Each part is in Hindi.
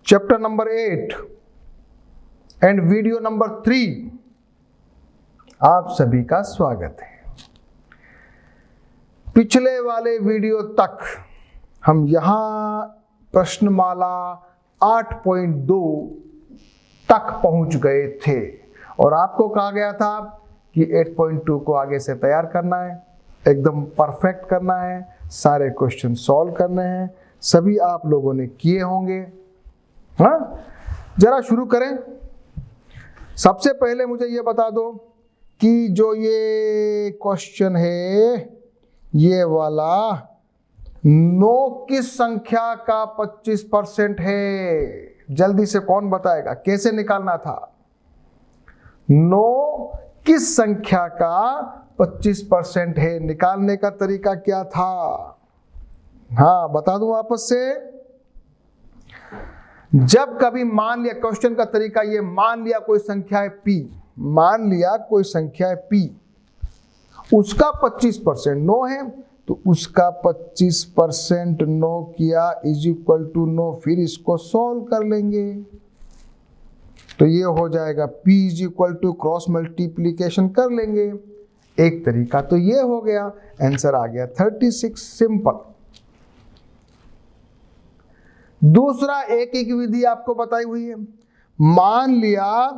Chapter number 8 and video number 3, आप सभी का स्वागत है। पिछले वाले वीडियो तक हम यहां प्रश्नमाला 8.2 तक पहुंच गए थे और आपको कहा गया था कि 8.2 को आगे से तैयार करना है, एकदम परफेक्ट करना है, सारे क्वेश्चन सॉल्व करने हैं। सभी आप लोगों ने किए होंगे। हाँ, जरा शुरू करें। सबसे पहले मुझे ये बता दो कि जो ये क्वेश्चन है, ये वाला 9 किस संख्या का 25% है? जल्दी से कौन बताएगा कैसे निकालना था? 9 किस संख्या का 25% है? निकालने का तरीका क्या था? हाँ, बता दूं वापस से। जब कभी मान लिया, क्वेश्चन का तरीका ये, मान लिया कोई संख्या है p, मान लिया कोई संख्या है p, उसका 25% 9 है, तो उसका 25% 9 किया इज इक्वल टू 9। फिर इसको सॉल्व कर लेंगे तो ये हो जाएगा p is equal to cross multiplication कर लेंगे। एक तरीका तो ये हो गया, आंसर आ गया 36। सिंपल। दूसरा एक विधि आपको बताई हुई है। मान लिया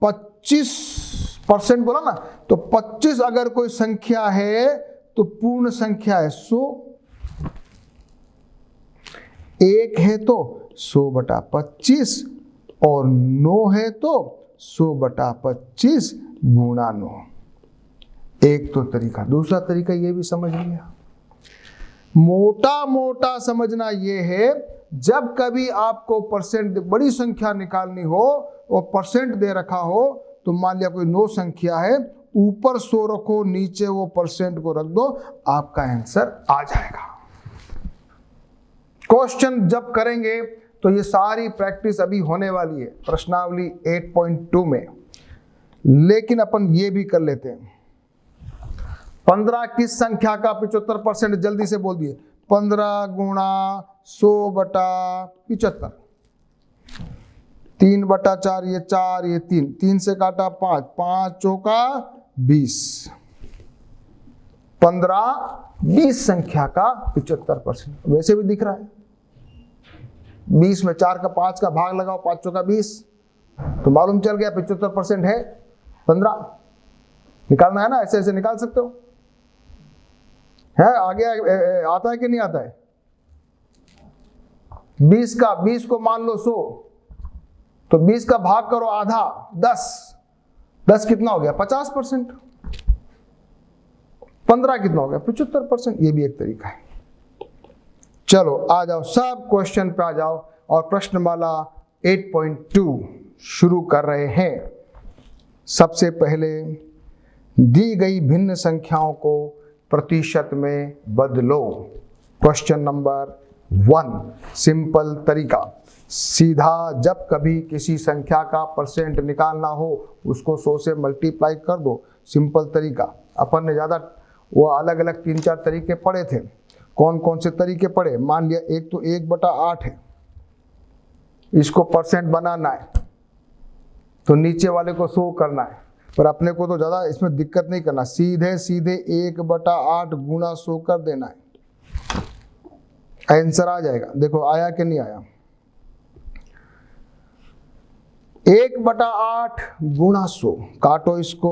25% बोला ना, तो 25 अगर कोई संख्या है तो पूर्ण संख्या है 100। 1 है तो 100/25 और 9 है तो 100/25 गुणा 9। एक तो तरीका। दूसरा तरीका ये भी समझ लिया। मोटा मोटा समझना ये है, जब कभी आपको परसेंट बड़ी संख्या निकालनी हो और परसेंट दे रखा हो, तो मान लिया कोई 9 संख्या है, ऊपर 100 रखो, नीचे वो परसेंट को रख दो, आपका आंसर आ जाएगा। क्वेश्चन जब करेंगे तो ये सारी प्रैक्टिस अभी होने वाली है प्रश्नावली 8.2 में, लेकिन अपन ये भी कर लेते हैं। 15 किस संख्या का 75%? जल्दी से बोल दिए। 15 गुणा 100/75। 3/4, ये 4, ये 3, 3 से काटा 5, 5 चौका 20। 15-20 संख्या का 75%। वैसे भी दिख रहा है, 20 में 4 का 5 का भाग लगाओ, 5 चौका 20, तो मालूम चल गया 75% है 15। निकालना है ना, ऐसे ऐसे निकाल सकते हो। है आगे आता है कि नहीं आता है? 20 को मान लो 100, तो 20 का भाग करो आधा, 10 कितना हो गया? 50%। 15 कितना हो गया? 75%। ये भी एक तरीका है। चलो आ जाओ, सब क्वेश्चन पे आ जाओ और प्रश्नमाला 8.2 शुरू कर रहे हैं। सबसे पहले दी गई भिन्न संख्याओं को प्रतिशत में बदलो। क्वेश्चन नंबर 1, सिंपल तरीका। सीधा जब कभी किसी संख्या का परसेंट निकालना हो, उसको 100 से मल्टीप्लाई कर दो। सिंपल तरीका। अपन ने ज़्यादा वो अलग अलग 3-4 तरीके पढ़े थे। कौन कौन से तरीके पढ़े? मान लिया एक तो 1/8 है, इसको परसेंट बनाना है तो नीचे वाले को 100 करना है, पर अपने को तो ज़्यादा इसमें दिक्कत नहीं करना, सीधे 1/8 गुणा 100 कर देना है, आंसर आ जाएगा। देखो आया कि नहीं आया? 1/8 गुणा 100, काटो इसको,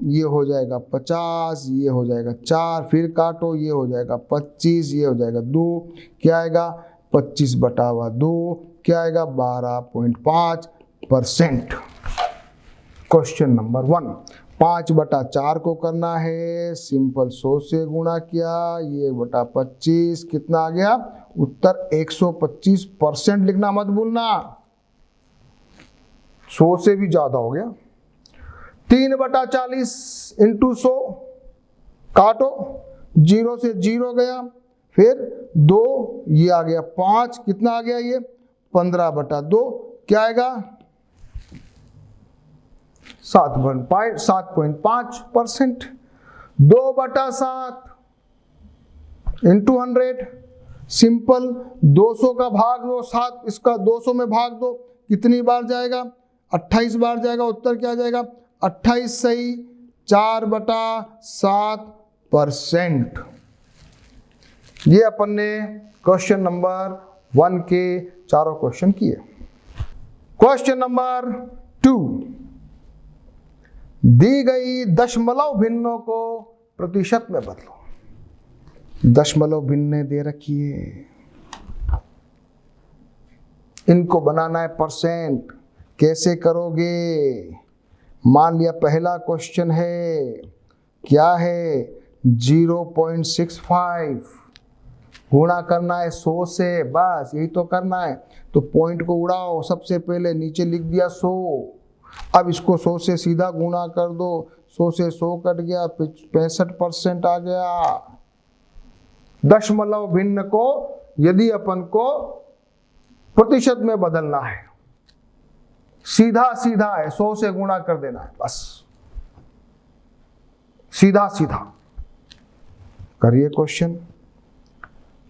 ये हो जाएगा 50, ये हो जाएगा 4, फिर काटो, ये हो जाएगा 25, ये हो जाएगा 2, क्या आएगा? 25/2, क्या आएगा? 12.5%। क्वेश्चन नंबर 1, 5/4 को करना है, सिंपल 100 से गुणा किया, ये 1/25 कितना आ गया? उत्तर 125%। लिखना मत भूलना, 100 से भी ज्यादा हो गया। 3/40 इंटू 100, काटो, 0 से 0 गया, फिर 2, ये आ गया 5, कितना आ गया? ये 15/2, क्या आएगा? 7.5%। 2/7 इंटू 100, सिंपल, 200 का भाग दो 7, इसका 200 में भाग दो, कितनी बार जाएगा? 28 बार जाएगा। उत्तर क्या जाएगा? 28 सही 4/7%। ये अपन ने क्वेश्चन नंबर 1 के चारों क्वेश्चन किए। क्वेश्चन नंबर 2, दी गई दशमलव भिन्नों को प्रतिशत में बदलो। दशमलव भिन्नें दे रखी है, इनको बनाना है परसेंट। कैसे करोगे? मान लिया पहला क्वेश्चन है, क्या है? 0.65 गुणा करना है 100 से, बस यही तो करना है। तो पॉइंट को उड़ाओ, सबसे पहले नीचे लिख दिया 100। अब इसको 100 से सीधा गुणा कर दो, 100 से 100 कट गया, 65% आ गया। दशमलव भिन्न को यदि अपन को प्रतिशत में बदलना है, सीधा सीधा है, 100 से गुणा कर देना है, बस सीधा सीधा करिए क्वेश्चन।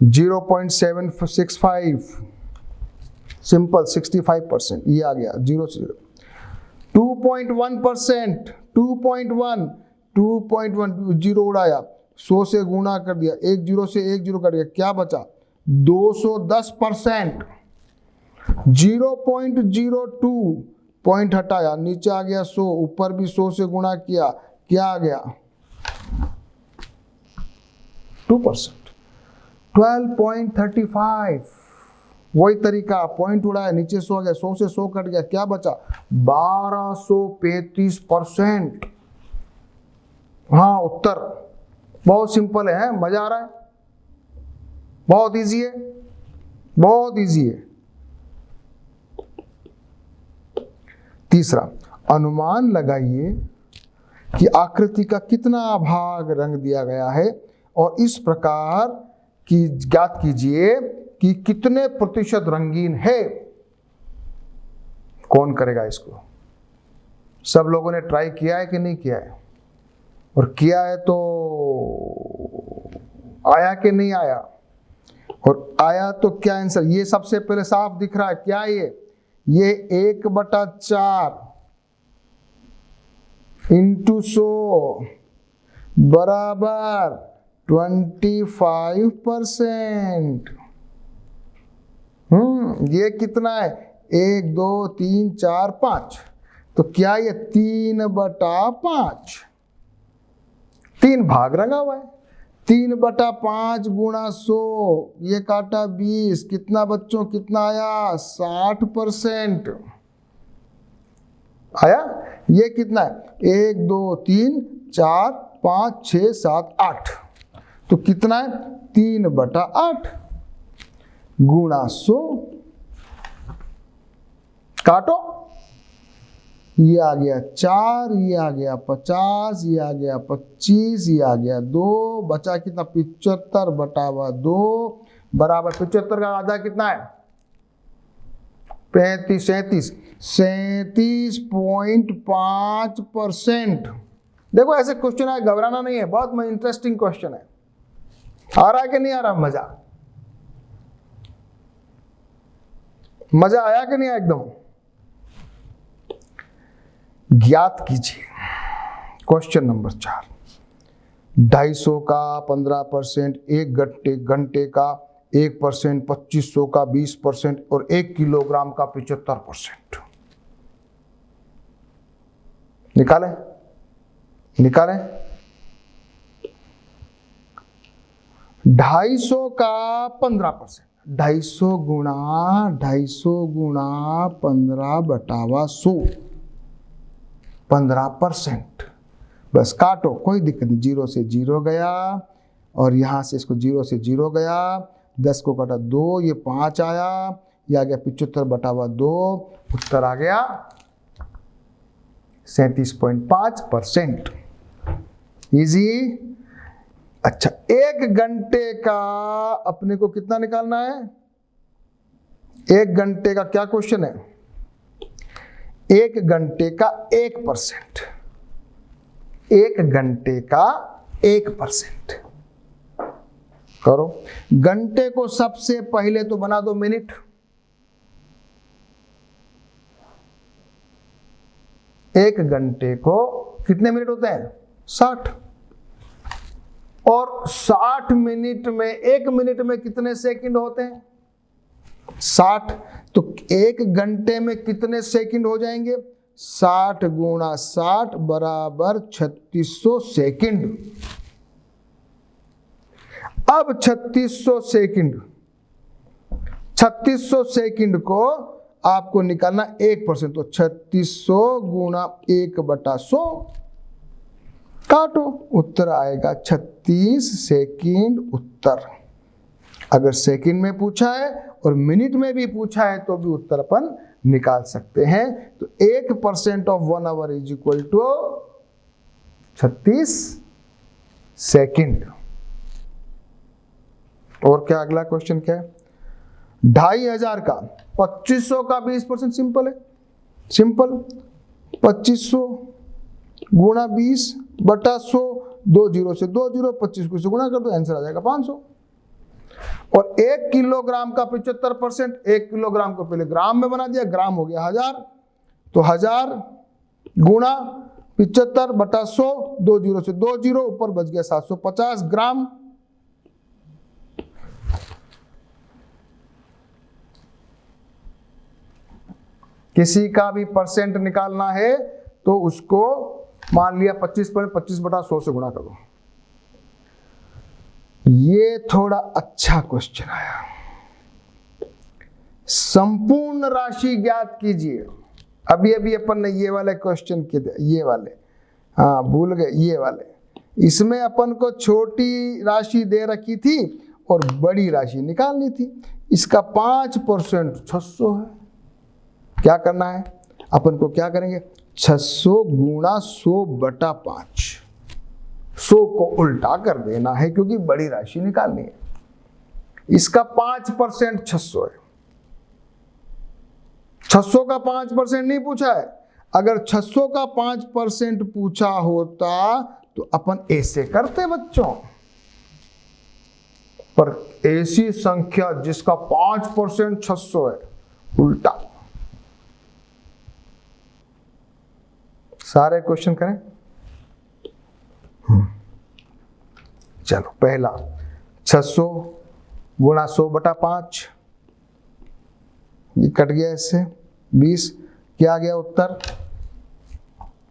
0.765 सिंपल 65%, ये आ गया 0 से 0। 2.1%, 2.1 जीरो उड़ाया, 100 से गुणा कर दिया, 1 0 से 1 0 कट गया, क्या बचा? 210%। 0.02 पॉइंट हटाया, नीचे आ गया 100, ऊपर भी 100 से गुणा किया, क्या आ गया? 2%। 12.35 वही तरीका, पॉइंट उड़ाया, नीचे 100 आ गया, 100 से 100 कट गया, क्या बचा? 1235%। हाँ, उत्तर बहुत सिंपल है, मजा आ रहा है, बहुत इजी है, बहुत इजी है। तीसरा, अनुमान लगाइए कि आकृति का कितना भाग रंग दिया गया है और इस प्रकार की ज्ञात कीजिए कि कितने प्रतिशत रंगीन है। कौन करेगा इसको? सब लोगों ने ट्राई किया है कि नहीं किया है? और किया है तो आया कि नहीं आया? और आया तो क्या आंसर? ये सबसे पहले साफ दिख रहा है, क्या ये 1/4 इंटू 100 बराबर 25%। ये कितना है? 1 2 3 4 5, तो क्या ये 3/5? 3 भाग रंगा हुआ है, 3/5 गुणा 100, ये काटा 20, कितना बच्चों, कितना आया? 60% आया। ये कितना है? 1 2 3 4 5 6 7 8, तो कितना है? 3/8 गुणा 100, काटो, ये आ गया 4, ये आ गया 50, ये आ गया 25, ये आ गया 2, बचा कितना? 75/2 बराबर 75 का आधा कितना है? 37.5%। देखो ऐसे क्वेश्चन है, घबराना नहीं है, बहुत इंटरेस्टिंग क्वेश्चन है। आ रहा है कि नहीं आ रहा? मजा आया कि नहीं? एकदम ज्ञात कीजिए क्वेश्चन नंबर 4। 250 का 15%, 1 घंटे का 1%, 2500 का 20% और 1 किलोग्राम का 75%। निकालें 250 का 15%, 250 गुणा 15/100, 15%। बस काटो, कोई दिक्कत नहीं, 0 से 0 गया और यहां से इसको 0 से 0 गया, 10 को काटा 2, ये 5 आया, ये आ गया 75/2, उत्तर आ गया 37.5%। इजी। अच्छा, 1 घंटे का अपने को कितना निकालना है? 1 घंटे का क्या क्वेश्चन है? 1 घंटे का 1%, 1 घंटे का 1%। करो। घंटे को सबसे पहले तो बना दो मिनट। एक घंटे को कितने मिनट होते हैं? 60। और 60 मिनट में, एक मिनट में कितने सेकंड होते हैं? 60। तो एक घंटे में कितने सेकंड हो जाएंगे? 60 गुणा 60 बराबर 3600 सेकंड। अब 3600 सेकंड को आपको निकालना 1%, तो 3600 गुणा 1/100 काटो, उत्तर आएगा 36 सेकंड उत्तर। अगर सेकंड में पूछा है और मिनट में भी पूछा है तो भी उत्तर अपन निकाल सकते हैं। तो 1% of 1 hour is equal to 36 second. और क्या अगला क्वेश्चन क्या है? 2500 का 2500 का 20%। सिंपल है, सिंपल। 2500 गुणा 20/100, 2 0 से 2 0, 25 से गुणा कर दो, आंसर आ जाएगा 500। और 1 किलोग्राम का 75%, 1 किलोग्राम को पहले ग्राम में बना दिया, ग्राम हो गया 1000, तो 1000 गुणा 75/100, 2 0 से 2 0, ऊपर बच गया 750 ग्राम। किसी का भी परसेंट निकालना है तो उसको मान लिया 25/100 से गुणा करो। ये थोड़ा अच्छा क्वेश्चन आया। संपूर्ण राशि ज्ञात कीजिए। अभी अभी अपन ने ये वाले क्वेश्चन किए, ये वाले, हाँ भूल गए, ये वाले। इसमें अपन को छोटी राशि दे रखी थी और बड़ी राशि निकालनी थी। इसका 5% 600 है। क्या करना है अपन को? क्या करेंगे? 600 गुणा 100/5। 100 को उल्टा कर देना है क्योंकि बड़ी राशि निकालनी है। इसका 5% 600 है। 600 का 5% नहीं पूछा है। अगर 600 का 5% पूछा होता तो अपन ऐसे करते बच्चों, पर ऐसी संख्या जिसका 5% 600 है, उल्टा। सारे क्वेश्चन करें। चलो, पहला 600 गुणा 100/5, ये कट गया इससे 20। क्या आ गया उत्तर?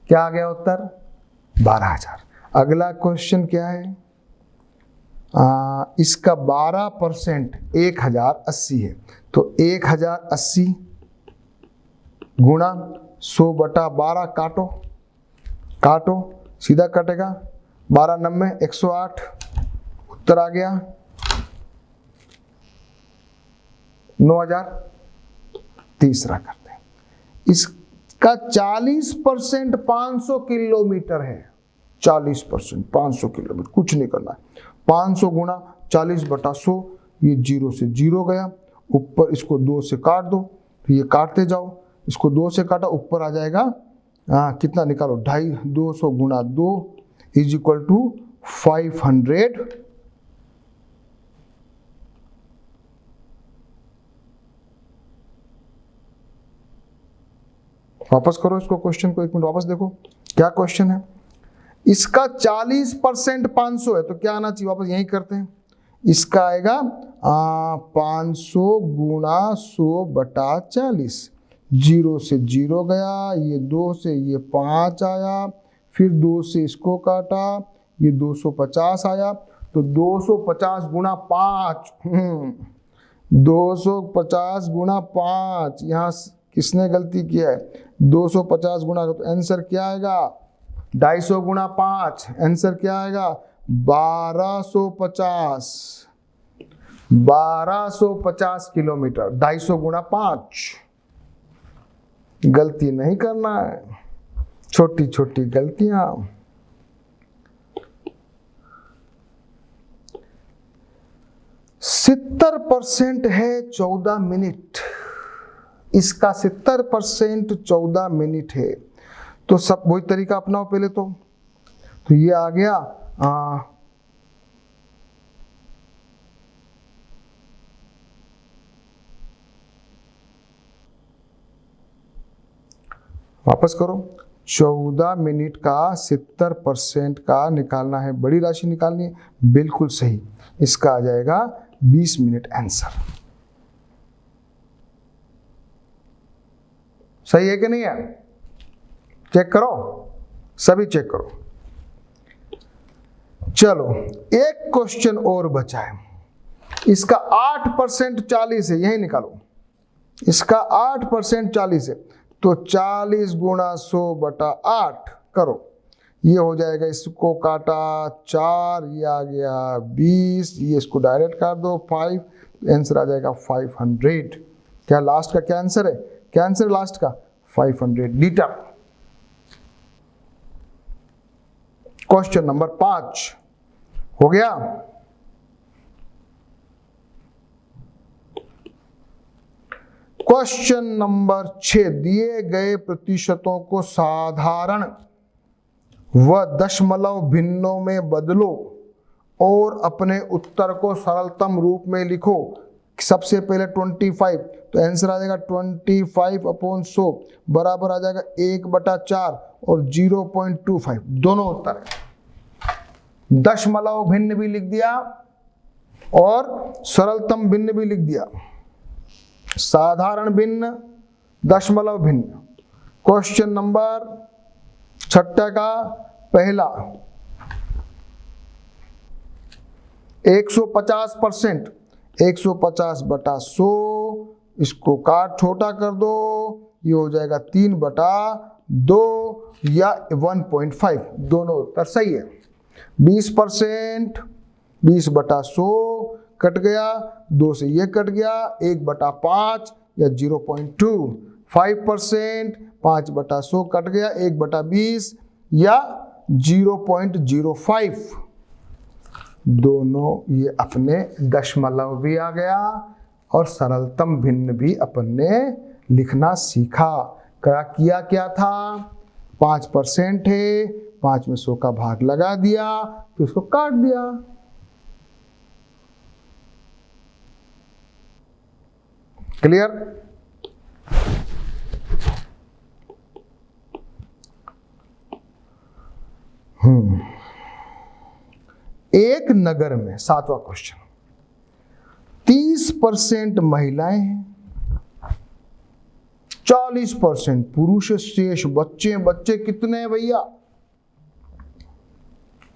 क्या आ गया उत्तर? 12000। अगला क्वेश्चन क्या है? इसका 12% 1080 है, तो 1080 गुणा 100/12 काटो, काटो, सीधा कटेगा। 12 9 108, उत्तर आ गया 9000। तीसरा करते हैं। इसका 40% 500 किलोमीटर है। 40% 500 किलोमीटर, कुछ नहीं करना है। 500 गुणा 40/100, ये 0 से 0 गया, ऊपर इसको 2 से काट दो, तो ये काटते जाओ, इसको 2 से काटा, ऊपर आ जाएगा कितना निकालो? 250। 200 गुणा 2 इज इक्वल टू 500। वापस करो इसको, क्वेश्चन को 1 मिनट वापस देखो क्या क्वेश्चन है। इसका 40% 500 है, तो क्या आना चाहिए? वापस यही करते हैं। इसका आएगा 500 गुणा 100/40। 0 से 0 गया, ये 2 से ये 5 आया, फिर 2 से इसको काटा, ये 250 आया, तो 250 गुणा 5। 250 गुणा 5, यहाँ किसने गलती किया है? 250 गुणा, तो आंसर क्या आएगा? 250 गुणा 5, आंसर क्या आएगा? 1250। 1250 किलोमीटर। 250 गुणा 5। गलती नहीं करना है, छोटी छोटी गलतियां। सत्तर % है 14 मिनट। इसका 70% 14 मिनट है। तो सब वही तरीका अपनाओ पहले तो ये आ गया वापस करो। 14 मिनट का 70% का निकालना है, बड़ी राशि निकालनी है, बिल्कुल सही। इसका आ जाएगा 20 मिनट आंसर। सही है कि नहीं है? चेक करो, सभी चेक करो। चलो एक क्वेश्चन और बचा है। इसका 8% 40 है, यही निकालो। इसका 8% 40 है, तो 40 गुणा 100/8 करो। ये हो जाएगा, इसको काटा 4, ये आ गया 20, ये इसको डायरेक्ट कर दो 5, आंसर आ जाएगा 500। क्या लास्ट का क्या आंसर है? क्या आंसर लास्ट का? 500 लीटर। क्वेश्चन नंबर 5 हो गया। क्वेश्चन नंबर 6, दिए गए प्रतिशतों को साधारण व दशमलव भिन्नों में बदलो और अपने उत्तर को सरलतम रूप में लिखो। सबसे पहले 25, तो आंसर आ जाएगा 25/100 बराबर आ जाएगा 1/4 और 0.25, दोनों उत्तर है। दशमलव भिन्न भी लिख दिया और सरलतम भिन्न भी लिख दिया। साधारण भिन्न, दशमलव भिन्न। क्वेश्चन नंबर 6 का पहला 150%, 150/100, इसको काट छोटा कर दो, ये हो जाएगा 3/2 या 1.5, दोनों उत्तर सही है। 20%, 20/100 कट गया, 2 से ये कट गया, 1/5 या 0.2। 5%, 5/100 कट गया, 1/20 या 0.05, दोनों ये अपने दशमलव भी आ गया और सरलतम भिन्न भी अपन ने लिखना सीखा। क्या था? 5% है, 5 में 100 का भाग लगा दिया, फिर उसको काट दिया। क्लियर? एक नगर में 7वां क्वेश्चन 30% महिलाएं हैं, 40% पुरुष, शेष बच्चे कितने हैं भैया?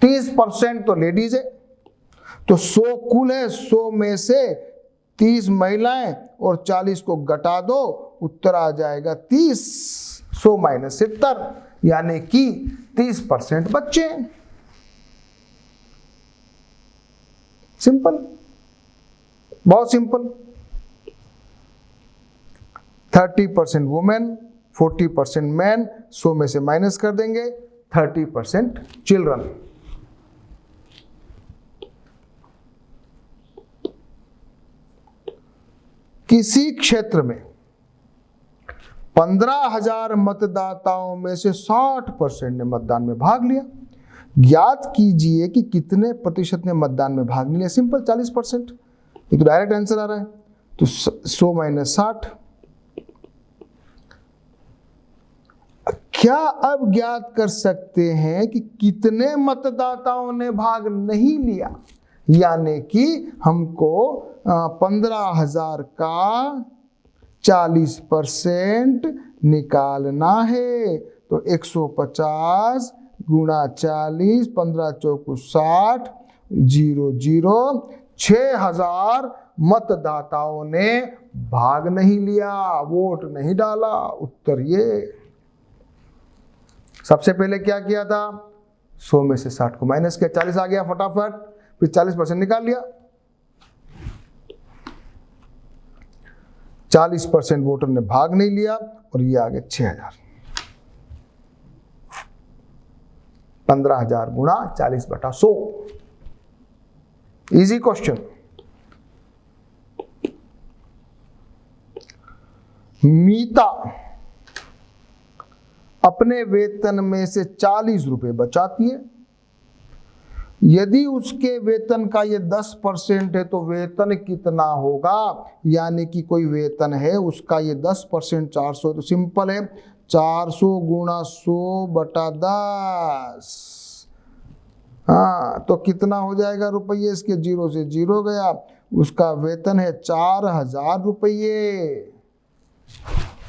30% तो लेडीज है, तो 100 कुल है, 100 में से 30 महिलाएं और 40 को घटा दो, उत्तर आ जाएगा 30। 100 - 70, यानी कि 30% बच्चे। सिंपल, बहुत सिंपल। 30% वुमेन, 40% मैन, 100 में से माइनस कर देंगे, 30% चिल्ड्रन। किसी क्षेत्र में 15,000 मतदाताओं में से 60% ने मतदान में भाग लिया। ज्ञात कीजिए कि कितने प्रतिशत ने मतदान में भाग लिया। सिंपल, 40%। ये तो डायरेक्ट आंसर आ रहा है, तो 100 - 60। क्या अब ज्ञात कर सकते हैं कि कितने मतदाताओं ने भाग नहीं लिया? यानी कि हमको 15,000 का 40% निकालना है, तो 150 गुणा 40, 15 चौकू 60, 0 6,000 मतदाताओं ने भाग नहीं लिया, वोट नहीं डाला। उत्तर ये। सबसे पहले क्या किया था? 100 में से 60 को माइनस किया, 40 आ गया फटाफट, फिर 40% निकाल लिया। 40% वोटर ने भाग नहीं लिया और ये आ गए 6,000। 15,000 गुणा 40/100। Easy question. मीता अपने वेतन में से 40 रुपए बचाती है। यदि उसके वेतन का ये 10% है तो वेतन कितना होगा? यानी कि कोई वेतन है, उसका ये 10% 400 है, तो सिंपल है, 400 गुणा 100/10। हाँ, तो कितना हो जाएगा रुपये? इसके 0 से 0 गया। उसका वेतन है 4000 रुपये।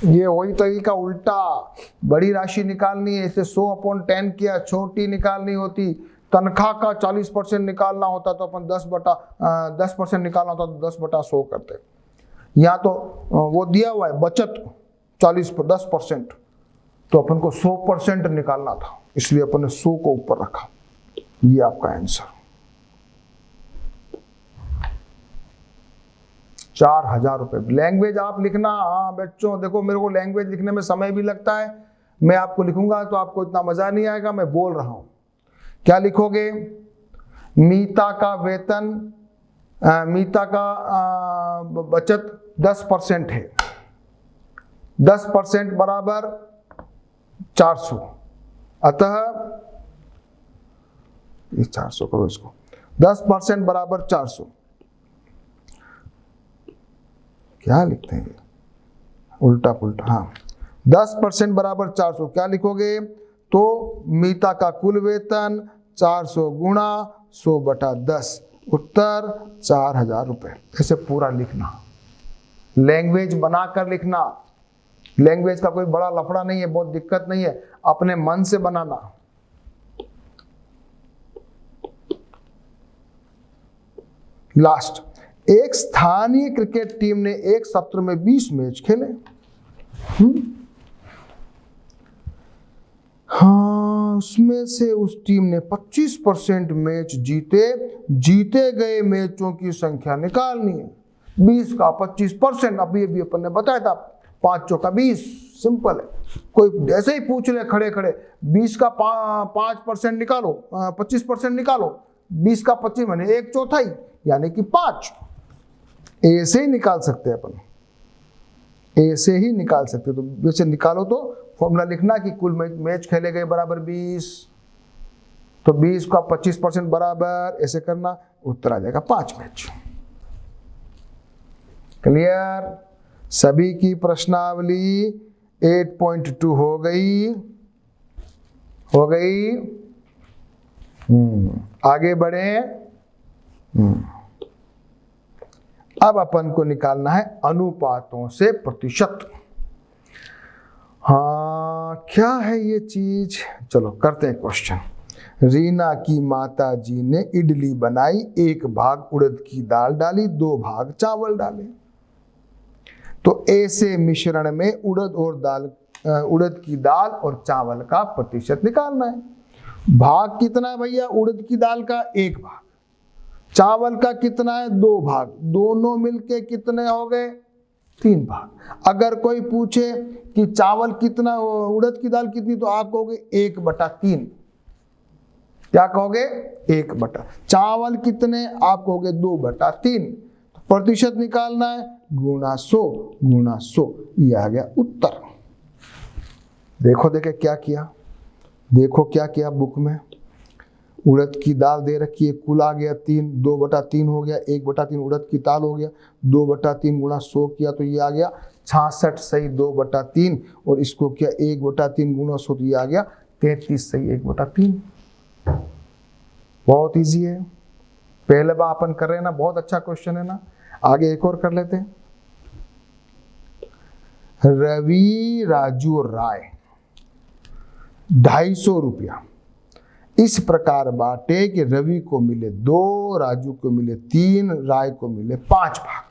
ये वही तरीका उल्टा, बड़ी राशि निकालनी है इसे 100/10 किया, छोटी निकालनी होती, तनख्वाह का 40% निकालना होता तो अपन 10% निकालना होता तो 10/100 करते। यहाँ तो वो दिया हुआ है बचत 10%, तो अपन को 100% निकालना था, इसलिए अपन ने 100 को ऊपर रखा। ये आपका आंसर 4000 रुपए। लैंग्वेज आप लिखना। हाँ बच्चों देखो, मेरे को लैंग्वेज लिखने में समय भी लगता है, मैं आपको लिखूंगा तो आपको इतना मजा नहीं आएगा, मैं बोल रहा हूं। क्या लिखोगे? मीता का वेतन, मीता का बचत 10% है। 10% बराबर 400, अतः ये 400 करो इसको, 10% बराबर 400। क्या लिखते हैं उल्टा पुल्टा? हाँ, 10% बराबर 400। क्या लिखोगे? तो मीता का कुल वेतन 400 गुणा 100/10, उत्तर 4000 रुपए। ऐसे पूरा लिखना, लैंग्वेज बनाकर लिखना। लैंग्वेज का कोई बड़ा लफड़ा नहीं है, बहुत दिक्कत नहीं है, अपने मन से बनाना। लास्ट, एक स्थानीय क्रिकेट टीम ने एक सत्र में 20 मैच खेले। हाँ, उसमें से उस टीम ने 25% मैच जीते गए मैचों की संख्या निकालनी है। 20 का 25%, अभी अपन ने बताया था 5 चौका 20, सिंपल है। कोई ऐसे ही पूछ ले खड़े खड़े, 20 का 5% निकालो, 25% निकालो, 20 का 25 माने 1/4 यानी कि 5। ऐसे ही निकाल सकते हैं अपन, ऐसे ही निकाल सकते हैं। तो वैसे निकालो तो फॉर्मूला लिखना कि कुल मैच खेले गए बराबर 20, तो 20 का 25% बराबर, ऐसे करना, उत्तर आ जाएगा 5 मैच। क्लियर? सभी की प्रश्नावली 8.2 हो गई। आगे बढ़े। अब अपन को निकालना है अनुपातों से प्रतिशत। हाँ, क्या है ये चीज? चलो करते हैं क्वेश्चन। रीना की माता जी ने इडली बनाई, 1 भाग उड़द की दाल डाली, 2 भाग चावल डाले। तो ऐसे मिश्रण में उड़द की दाल और चावल का प्रतिशत निकालना है। भाग कितना है भैया? उड़द की दाल का 1 भाग, चावल का कितना है? 2 भाग, दोनों मिलके कितने हो गए? 3 भाग। अगर कोई पूछे कि चावल कितना, उड़द की दाल कितनी, तो आप कहोगे 1/3। क्या कहोगे? 1/, चावल कितने, आप कहोगे 2/3। तो प्रतिशत निकालना है, गुणा 100। ये आ गया उत्तर। देखो क्या किया, देखो क्या किया बुक में। उड़द की दाल दे रखी है, कुल आ गया 3, 2/3 हो गया, 1/3 उड़द की दाल हो गया, 2/3 गुणा 100 किया तो ये आ गया 66 सही 2/3, और इसको किया 1/3 गुणा 100 तो ये आ गया 33 सही 1/3। बहुत इजी है, पहले बार अपन कर रहे हैं ना, बहुत अच्छा क्वेश्चन है ना। आगे एक और कर लेते हैं। रवि, राजू और राय 250 रुपया इस प्रकार बांटे कि रवि को मिले 2, राजू को मिले 3, राय को मिले 5 भाग।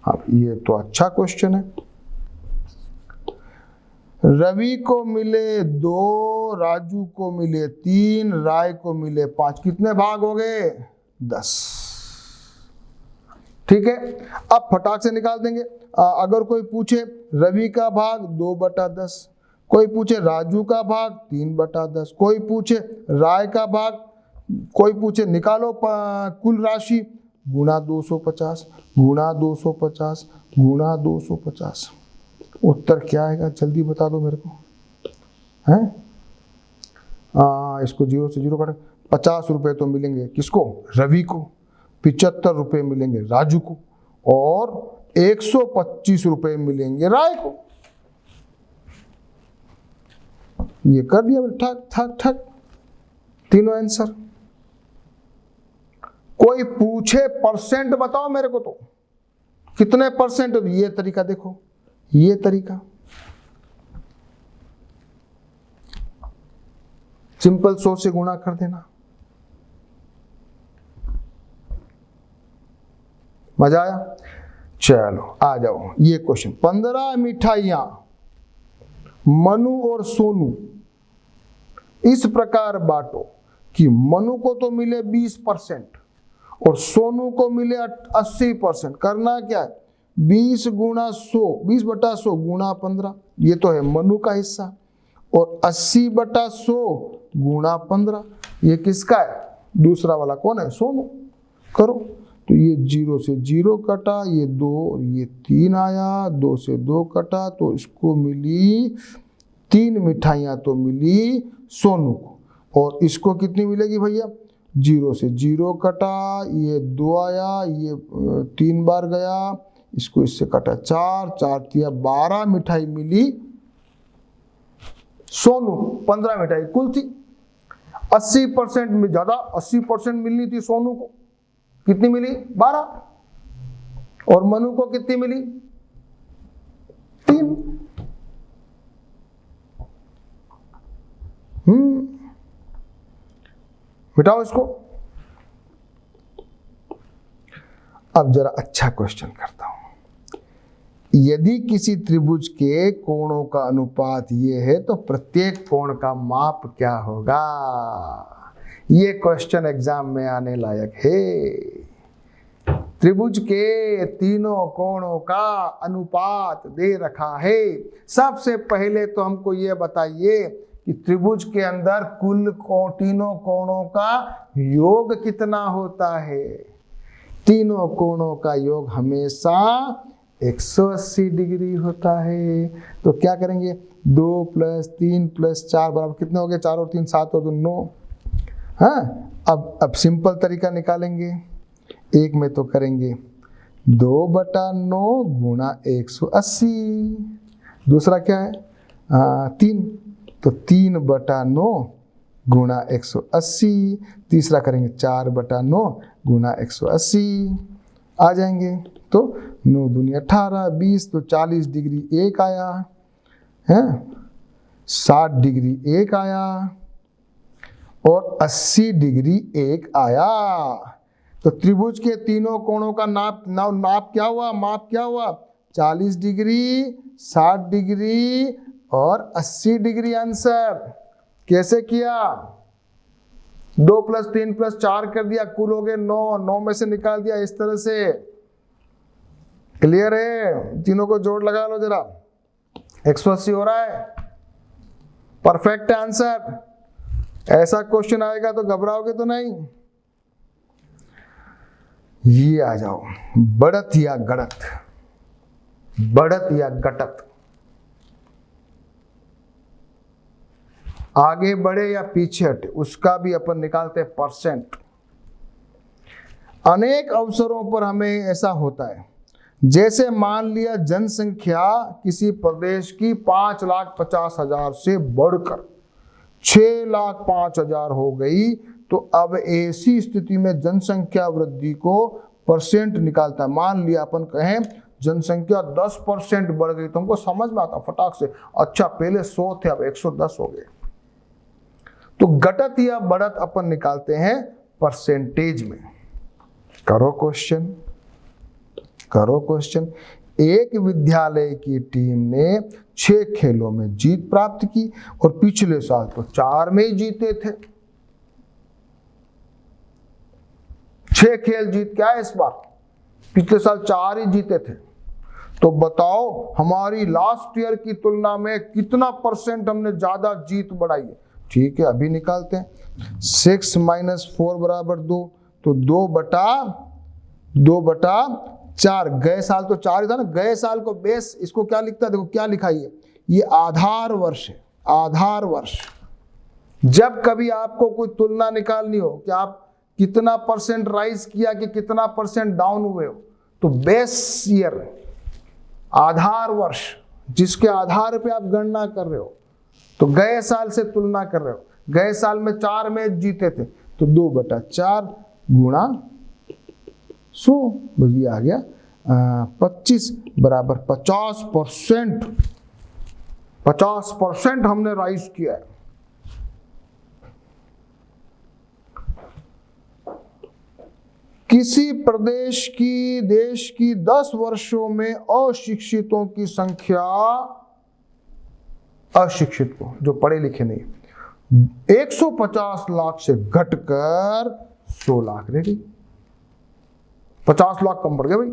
अब ये तो अच्छा क्वेश्चन है। रवि को मिले 2, राजू को मिले 3, राय को मिले 5, कितने भाग हो गए? 10। ठीक है, अब फटाक से निकाल देंगे। अगर कोई पूछे रवि का भाग 2/10, कोई पूछे राजू का भाग 3/10, कोई पूछे राय का भाग, कोई पूछे निकालो कुल राशि, गुणा 250 गुणा 250 गुणा 250। उत्तर क्या आएगा? जल्दी बता दो मेरे को। हैं? इसको 0 से 0 काटे, 50 रुपए तो मिलेंगे किसको? रवि को। 75 रुपए मिलेंगे राजू को, और 125 रुपए मिलेंगे राय को। ये कर दिया ठक ठक ठक, तीनों आंसर। कोई पूछे परसेंट बताओ मेरे को, तो कितने परसेंट, ये तरीका देखो, ये तरीका सिंपल 100 से गुणा कर देना। मजा आया? चलो आ जाओ ये क्वेश्चन। 15 मिठाइयां मनु और सोनू इस प्रकार बांटो कि मनु को तो मिले 20% और सोनू को मिले 80%। करना क्या है? 20 गुणा 100, 20/100 गुणा 15, ये तो है मनु का हिस्सा, और 80/100 गुणा 15, ये किसका है? दूसरा वाला कौन है? सोनू। करो तो ये 0 से 0 कटा, ये 2 और ये 3 आया, 2 से 2 कटा, तो इसको मिली 3 मिठाइयाँ तो मिली सोनू को, और इसको कितनी मिलेगी भैया? 0 से 0 कटा, ये 2 आया, ये 3 बार गया, इसको इससे कटा 4, 4 तिया 12 मिठाई मिली सोनू। 15 मिठाई कुल थी, 80% में ज्यादा, 80% मिलनी थी सोनू को, कितनी मिली? 12, और मनु को कितनी मिली? 3। मिटाओ इसको। अब जरा अच्छा क्वेश्चन करता हूं। यदि किसी त्रिभुज के कोणों का अनुपात ये है तो प्रत्येक कोण का माप क्या होगा? ये क्वेश्चन एग्जाम में आने लायक है। त्रिभुज के तीनों कोणों का अनुपात दे रखा है। सबसे पहले तो हमको ये बताइए कि त्रिभुज के अंदर कुल तीनों कोणों का योग कितना होता है? तीनों कोणों का योग हमेशा 180 डिग्री होता है। तो क्या करेंगे? 2 + 3 + 4 बराबर कितने हो गए? 4 और 3 7 और 2 9। हाँ, अब सिंपल तरीका निकालेंगे। एक में तो करेंगे 2/9 गुणा 180। दूसरा क्या है? 3, तो 3/9 गुणा 180। तीसरा करेंगे 4/9 गुणा 180। आ जाएंगे तो 9 दूनी 18, 20, तो 40 डिग्री एक आया है, 60 डिग्री एक आया, और 80 डिग्री एक आया। तो त्रिभुज के तीनों कोणों का नाप क्या हुआ? माप क्या हुआ? 40 डिग्री, 60 डिग्री और 80 डिग्री। आंसर कैसे किया? 2 + 3 + 4 कर दिया, कुल हो गए 9, 9 में से निकाल दिया इस तरह से। क्लियर है? तीनों को जोड़ लगा लो जरा, 180 हो रहा है। Perfect answer. ऐसा क्वेश्चन आएगा तो घबराओगे तो नहीं। ये आ जाओ, बढ़त या गड़त, बढ़त या घटत, आगे बढ़े या पीछे हटे, उसका भी अपन निकालते हैं परसेंट। अनेक अवसरों पर हमें ऐसा होता है, जैसे मान लिया जनसंख्या किसी प्रदेश की 5,50,000 से बढ़कर 6,05,000 हो गई, तो अब ऐसी स्थिति में जनसंख्या वृद्धि को परसेंट निकालता है। मान लिया अपन कहें जनसंख्या 10% बढ़ गई, तो हमको समझ में आता फटाक से, अच्छा पहले 100 थे अब 110 हो गए। तो घटत या बढ़त अपन निकालते हैं परसेंटेज में। करो क्वेश्चन, करो क्वेश्चन। एक विद्यालय की टीम ने 6 खेलों में जीत प्राप्त की और पिछले साल तो 4 में ही जीते थे। 6 खेल जीत के आए इस बार, पिछले साल 4 ही जीते थे। तो बताओ हमारी लास्ट ईयर की तुलना में कितना परसेंट हमने ज्यादा जीत बढ़ाई है? ठीक है, अभी निकालते हैं। 6 - 4 = 2, तो 2/4। गए साल तो 4 ही था ना, गए साल को बेस, इसको क्या लिखता है? देखो क्या लिखा है, ये आधार वर्ष है। आधार वर्ष। जब कभी आपको कोई तुलना निकालनी हो कि आप कितना परसेंट राइज किया कि कितना परसेंट डाउन हुए हो, तो बेस ईयर, आधार वर्ष, जिसके आधार पे आप गणना कर रहे हो, तो गए साल से तुलना कर रहे हो, गए साल में 4 मैच जीते थे, तो 2/4 गुणा 100, बस ये आ गया 25 बराबर 50%। 50% हमने राइज किया है। किसी प्रदेश की देश की 10 वर्षों में अशिक्षितों की संख्या, अशिक्षित को जो पढ़े लिखे नहीं, 150 लाख से घटकर 100 लाख रह गई। 50 लाख कम बढ़ गए भाई।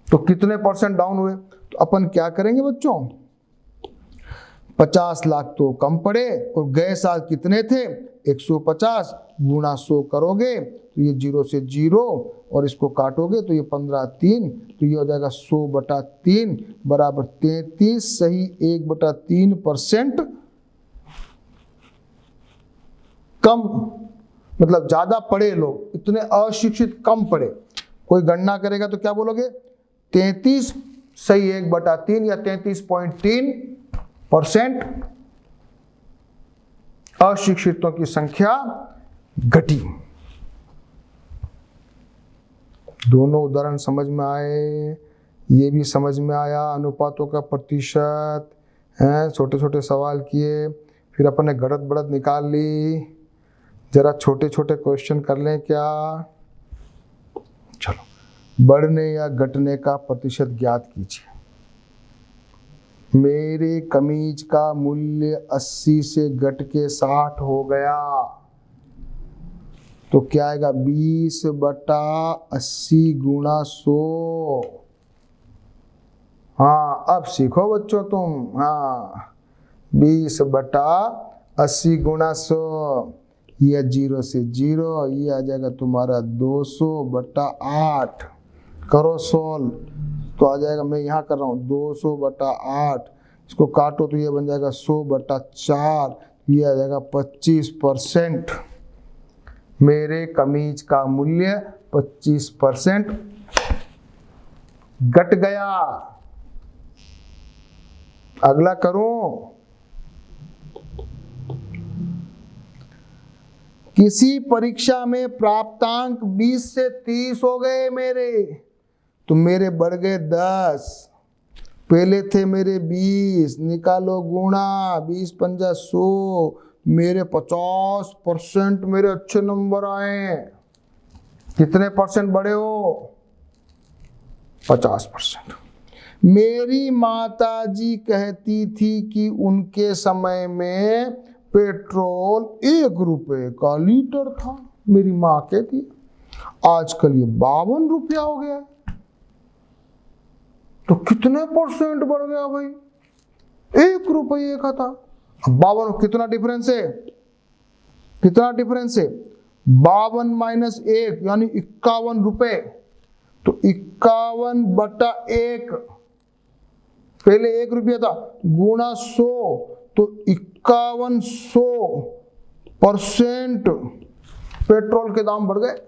तो कितने % डाउन हुए? तो अपन क्या करेंगे बच्चों, 50 लाख तो कम पड़े और गए साल कितने थे 150 गुणा 100 करोगे तो ये 0 से 0 और इसको काटोगे तो ये 15/3, तो ये हो जाएगा 100/3 बराबर 33, सही 1/3% कम, मतलब ज्यादा पढ़े लोग, इतने अशिक्षित कम पढ़े। कोई गणना करेगा तो क्या बोलोगे, 33 सही 1/3 या 33.3% अशिक्षितों की संख्या घटी। दोनों उदाहरण समझ में आए, ये भी समझ में आया, अनुपातों का प्रतिशत है, छोटे छोटे सवाल किए, फिर अपन ने घटत बढ़त निकाल ली। जरा छोटे छोटे क्वेश्चन कर लें क्या, चलो। बढ़ने या घटने का प्रतिशत ज्ञात कीजिए। मेरे कमीज का मूल्य 80 से घट के 60 हो गया, तो क्या आएगा 20/80 गुणा 100। हाँ अब सीखो बच्चों तुम, हाँ 20/80 गुणा 100, ये 0 से 0, ये आ जाएगा तुम्हारा 200/8। करो सोल्व तो आ जाएगा, मैं यहाँ कर रहा हूँ 200/8, इसको काटो तो ये बन जाएगा 100/4, ये आ जाएगा 25%। मेरे कमीज का मूल्य 25% घट गया। अगला करूं, किसी परीक्षा में प्राप्तांक 20 से 30 हो गए मेरे, तो मेरे बढ़ गए 10। पहले थे मेरे 20, निकालो गुणा 20×5 100, मेरे 50% मेरे अच्छे नंबर आए। कितने % बढ़े हो? 50%। मेरी माताजी कहती थी कि उनके समय में पेट्रोल 1 रुपए का लीटर था। मेरी माँ कहती, आजकल ये 52 रुपया हो गया। तो कितने % बढ़ गया भाई? 1 रुपये का था, अब 52। कितना डिफरेंस है? कितना डिफरेंस है? 52 - 1 यानी 51 रुपए। तो 51/1, पहले 1 रुपया था, गुणा 100, तो 5100% पेट्रोल के दाम बढ़ गए।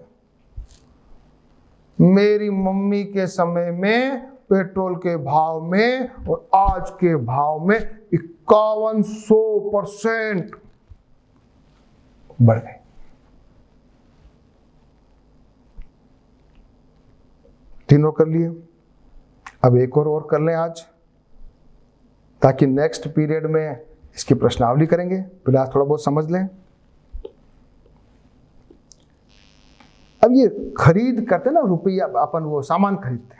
मेरी मम्मी के समय में पेट्रोल के भाव में और आज के भाव में 5100% बढ़ गए। तीनों कर लिए, अब एक और कर लें आज, ताकि नेक्स्ट पीरियड में इसकी प्रश्नावली करेंगे। पहले आज थोड़ा बहुत समझ लें। अब ये खरीद करते हैं ना, रुपया, अपन वो सामान खरीदते हैं।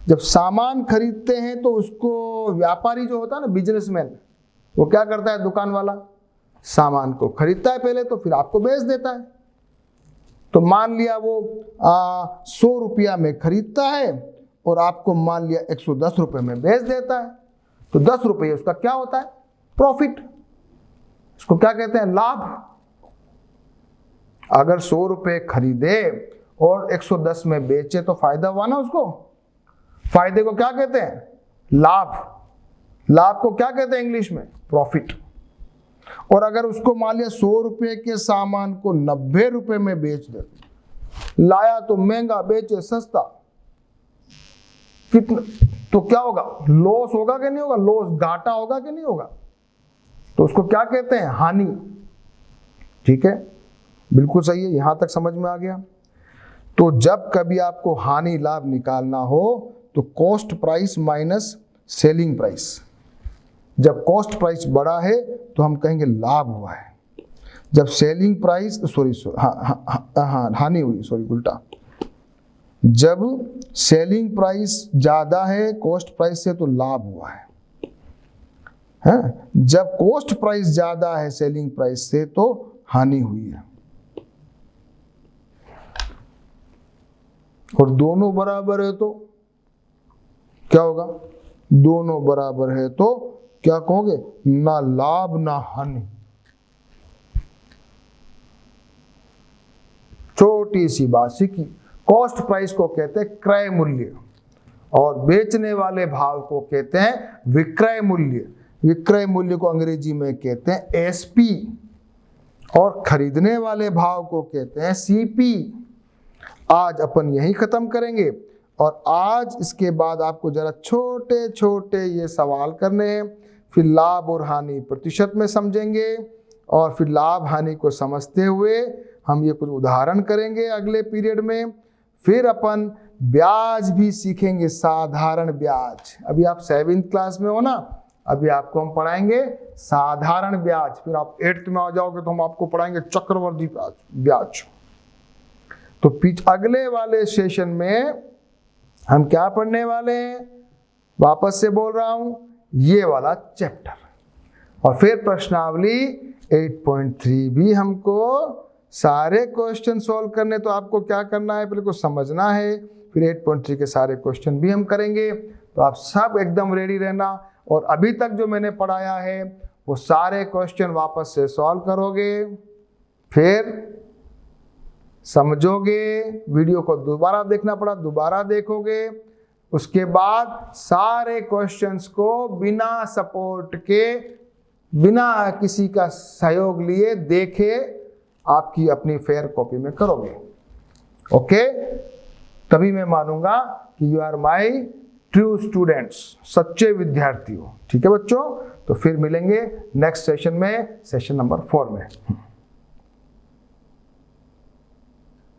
जब सामान खरीदते हैं तो उसको व्यापारी जो होता है ना, बिजनेसमैन, वो क्या करता है, दुकान वाला सामान को खरीदता है पहले, तो फिर आपको बेच देता है। तो मान लिया वो 100 रुपया में खरीदता है और आपको मान लिया 110 रुपये में बेच देता है, तो 10 रुपये उसका क्या होता है, प्रॉफिट। इसको क्या कहते हैं, लाभ। अगर 100 रुपये खरीदे और 110 में बेचे तो फायदा हुआ ना उसको। फायदे को क्या कहते हैं, लाभ। लाभ को क्या कहते हैं इंग्लिश में, प्रॉफिट। और अगर उसको मान लिया 100 रुपये के सामान को 90 रुपये में बेच दे, लाया तो महंगा, बेचे सस्ता, कितना, तो क्या होगा, लॉस होगा कि नहीं होगा, लॉस, घाटा होगा कि नहीं होगा। तो उसको क्या कहते हैं? हानि। ठीक है, बिल्कुल सही है, यहां तक समझ में आ गया। तो जब कभी आपको हानि लाभ निकालना हो तो cost price minus selling price. जब कॉस्ट प्राइस बड़ा है तो हम कहेंगे लाभ हुआ है, जब सेलिंग प्राइस हानि हुई, सॉरी उल्टा, जब सेलिंग प्राइस ज्यादा है कॉस्ट प्राइस से तो लाभ हुआ है, जब कॉस्ट प्राइस ज्यादा है सेलिंग प्राइस से तो हानि हुई है। और दोनों बराबर है तो क्या होगा? दोनों बराबर है तो क्या कहोगे? ना लाभ ना हानि। छोटी सी बात सीखी। कॉस्ट प्राइस को कहते हैं क्रय मूल्य और बेचने वाले भाव को कहते हैं विक्रय मूल्य। विक्रय मूल्य को अंग्रेजी में कहते हैं एसपी और खरीदने वाले भाव को कहते हैं सीपी। आज अपन यही खत्म करेंगे और आज इसके बाद आपको जरा छोटे छोटे ये सवाल करने हैं, फिर लाभ और हानि प्रतिशत में समझेंगे और फिर लाभ हानि को समझते हुए हम ये कुछ उदाहरण करेंगे अगले पीरियड में। फिर अपन ब्याज भी सीखेंगे, साधारण ब्याज। अभी आप 7th क्लास में हो ना, अभी आपको हम पढ़ाएंगे साधारण ब्याज, फिर आप 8th में आ जाओगे तो हम आपको पढ़ाएंगे चक्रवृद्धि ब्याज। तो अगले वाले सेशन में हम क्या पढ़ने वाले हैं? वापस से बोल रहा हूं, ये वाला चैप्टर और फिर प्रश्नावली 8.3 भी हमको सारे क्वेश्चन सॉल्व करने। तो आपको क्या करना है? पहले को समझना है, फिर 8.3 के सारे क्वेश्चन भी हम करेंगे। तो आप सब एकदम रेडी रहना और अभी तक जो मैंने पढ़ाया है वो सारे क्वेश्चन वापस से सॉल्व करोगे, फिर समझोगे, वीडियो को दोबारा देखना पड़ा दोबारा देखोगे, उसके बाद सारे क्वेश्चंस को बिना सपोर्ट के, बिना किसी का सहयोग लिए देखे आपकी अपनी फेयर कॉपी में करोगे। ओके, तभी मैं मानूंगा कि you are my true students, सच्चे विद्यार्थी हो। ठीक है बच्चों, तो फिर मिलेंगे नेक्स्ट सेशन में, सेशन नंबर 4 में।